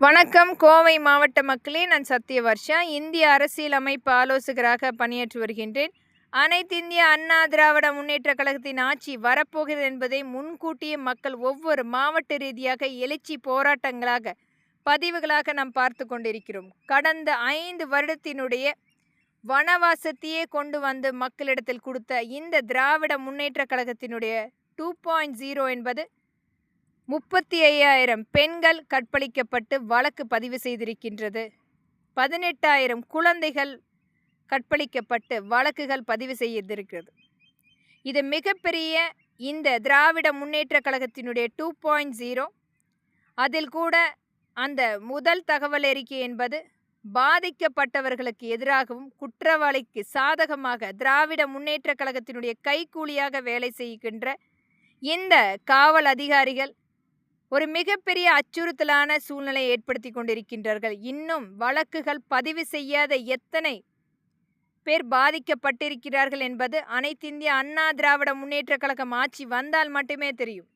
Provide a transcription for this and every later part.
வணக்கம் கோவை மாவட்ட மக்களே, நான் சத்யவர்ஷா. இந்திய அரசியலமைப்பு ஆலோசகராக பணியாற்றி வருகின்றேன். அனைத்திந்திய அண்ணா திராவிட முன்னேற்ற கழகத்தின் ஆட்சி வரப்போகிறது என்பதை முன்கூட்டியே மக்கள் ஒவ்வொரு மாவட்ட ரீதியாக எழுச்சி போராட்டங்களாக பதிவுகளாக நாம் பார்த்து கொண்டிருக்கிறோம். கடந்த 5 வருடத்தினுடைய வனவாசத்தையே கொண்டு வந்து மக்களிடத்தில் கொடுத்த இந்த திராவிட முன்னேற்ற கழகத்தினுடைய 2.0 என்பது 35,000 பெண்கள் கற்பழிக்கப்பட்டு வழக்கு பதிவு செய்திருக்கின்றது. 18,000 குழந்தைகள் கற்பழிக்கப்பட்டு வழக்குகள் பதிவு செய்திருக்கிறது. இது மிகப்பெரிய இந்த திராவிட முன்னேற்ற கழகத்தினுடைய 2.0. அதில் கூட அந்த முதல் தகவல் அறிக்கை என்பது பாதிக்கப்பட்டவர்களுக்கு எதிராகவும் குற்றவாளிக்கு சாதகமாக திராவிட முன்னேற்ற கழகத்தினுடைய கைக்கூலியாக வேலை செய்கின்ற இந்த காவல் அதிகாரிகள் ஒரு மிகப்பெரிய அச்சுறுத்தலான சூழ்நிலையை ஏற்படுத்தி கொண்டிருக்கின்றார்கள். இன்னும் வழக்குகள் பதிவு செய்யாத எத்தனை பேர் பாதிக்கப்பட்டிருக்கிறார்கள் என்பது அனைத்திந்திய அண்ணா திராவிட முன்னேற்ற கழகம் ஆட்சி வந்தால் மட்டுமே தெரியும்.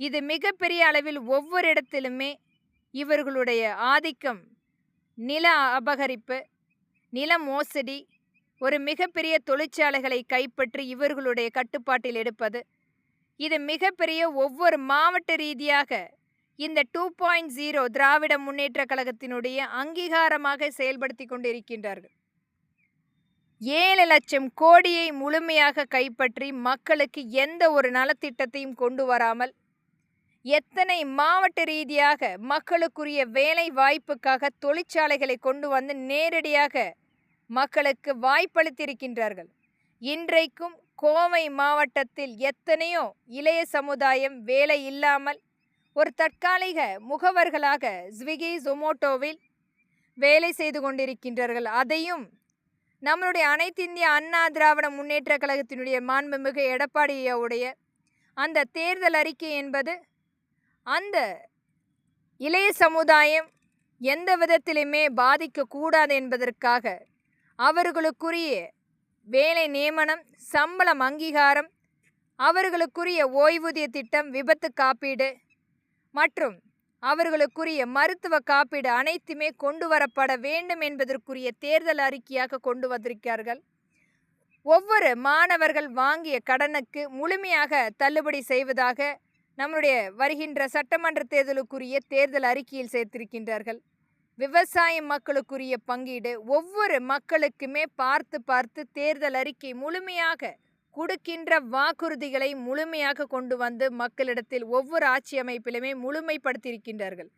இது மிகப்பெரிய அளவில் ஒவ்வொரு இடத்திலுமே இவர்களுடைய ஆதிக்கம், நில அபகரிப்பு, நில மோசடி, ஒரு மிகப்பெரிய தொழிற்சாலைகளை கைப்பற்றி இவர்களுடைய கட்டுப்பாட்டில் எடுப்பது, இது மிகப்பெரிய ஒவ்வொரு மாவட்ட ரீதியாக இந்த 2.0 திராவிட முன்னேற்ற கழகத்தினுடைய அங்கீகாரமாக செயல்படுத்தி கொண்டிருக்கின்றார்கள். 7 லட்சம் கோடியை முழுமையாக கைப்பற்றி மக்களுக்கு எந்த ஒரு நலத்திட்டத்தையும் கொண்டு வராமல் எத்தனை மாவட்ட ரீதியாக மக்களுக்குரிய வேலை வாய்ப்புக்காக தொழிற்சாலைகளை கொண்டு வந்து நேரடியாக மக்களுக்கு வாய்ப்பளித்திருக்கின்றார்கள். இன்றைக்கும் கோவை மாவட்டத்தில் எத்தனையோ இளைய சமுதாயம் வேலை இல்லாமல் ஒரு தற்காலிக முகவர்களாக ஸ்விக்கி, ஜொமோட்டோவில் வேலை செய்து கொண்டிருக்கின்றார்கள். அதையும் நம்மளுடைய அனைத்திந்திய அண்ணா திராவிட முன்னேற்ற கழகத்தினுடைய மாண்புமிகு எடப்பாடியுடைய அந்த தேர்தல் அறிக்கை என்பது அந்த இளைய சமுதாயம் எந்த விதத்திலுமே பாதிக்கக்கூடாது என்பதற்காக அவர்களுக்குரிய வேலை நியமனம், சம்பளம் அங்கீகாரம், அவர்களுக்குரிய ஓய்வூதிய திட்டம், விபத்து காப்பீடு மற்றும் அவர்களுக்குரிய மருத்துவ காப்பீடு அனைத்துமே கொண்டு வரப்பட வேண்டும் என்பதற்குரிய தேர்தல் அறிக்கையாக கொண்டு வந்திருக்கிறார்கள். ஒவ்வொரு மாணவர்கள் வாங்கிய கடனுக்கு முழுமையாக தள்ளுபடி செய்வதாக நம்முடைய வருகின்ற சட்டமன்ற தேர்தலுக்குரிய தேர்தல் அறிக்கையில் சேர்த்திருக்கின்றார்கள். விவசாய மக்களுக்குரிய பங்கீடு, ஒவ்வொரு மக்களுக்குமே பார்த்து தேர்தல் அறிக்கை முழுமையாக கொடுக்கின்ற வாக்குறுதிகளை முழுமையாக கொண்டு வந்து மக்களிடத்தில் ஒவ்வொரு ஆட்சி அமைப்பிலுமே முழுமைப்படுத்தியிருக்கின்றார்கள்.